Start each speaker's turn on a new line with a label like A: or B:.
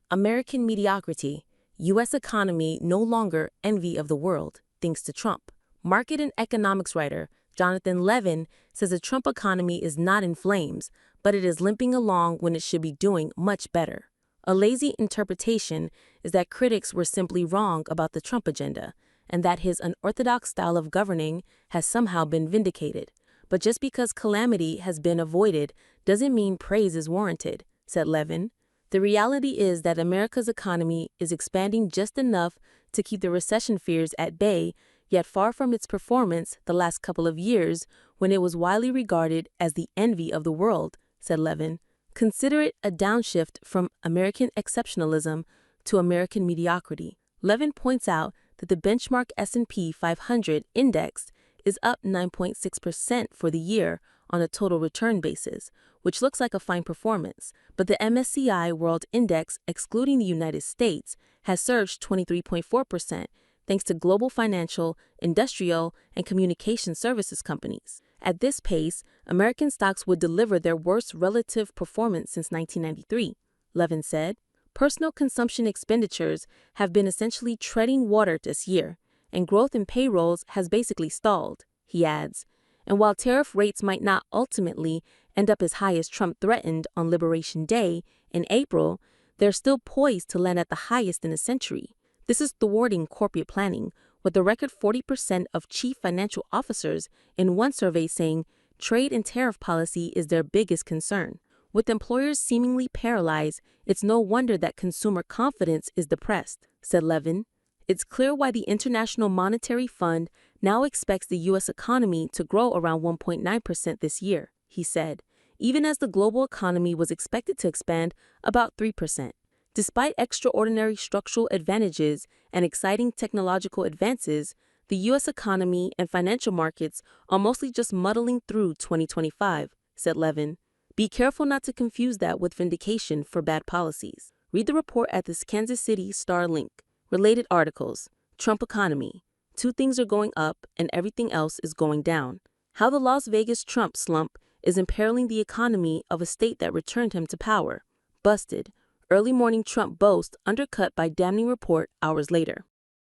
A: American mediocrity, U.S. economy no longer envy of the world, thanks to Trump. Market and economics writer Jonathan Levin says the Trump economy is not in flames, but it is limping along when it should be doing much better. A lazy interpretation is that critics were simply wrong about the Trump agenda, and that his unorthodox style of governing has somehow been vindicated. But just because calamity has been avoided doesn't mean praise is warranted, said Levin. The reality is that America's economy is expanding just enough to keep the recession fears at bay, yet far from its performance the last couple of years when it was widely regarded as the envy of the world, said Levin. Consider it a downshift from American exceptionalism to American mediocrity. Levin points out that the benchmark S&P 500 index is up 9.6% for the year on a total return basis, which looks like a fine performance, but the MSCI World Index, excluding the United States, has surged 23.4%, thanks to global financial, industrial, and communication services companies. At this pace, American stocks would deliver their worst relative performance since 1993, Levin said. Personal consumption expenditures have been essentially treading water this year, and growth in payrolls has basically stalled, he adds. And while tariff rates might not ultimately end up as high as Trump threatened on Liberation Day in April, they're still poised to land at the highest in a century. This is thwarting corporate planning, with a record 40% of chief financial officers in one survey saying trade and tariff policy is their biggest concern. With employers seemingly paralyzed, it's no wonder that consumer confidence is depressed, said Levin. It's clear why the International Monetary Fund now expects the U.S. economy to grow around 1.9% this year, he said, even as the global economy was expected to expand about 3%. Despite extraordinary structural advantages and exciting technological advances, the U.S. economy and financial markets are mostly just muddling through 2025, said Levin. Be careful not to confuse that with vindication for bad policies. Read the report at this Kansas City Star link. Related articles. Trump economy. Two things are going up and everything else is going down. How the Las Vegas Trump slump is imperiling the economy of a state that returned him to power. Busted. Early morning Trump boast undercut by damning report hours later.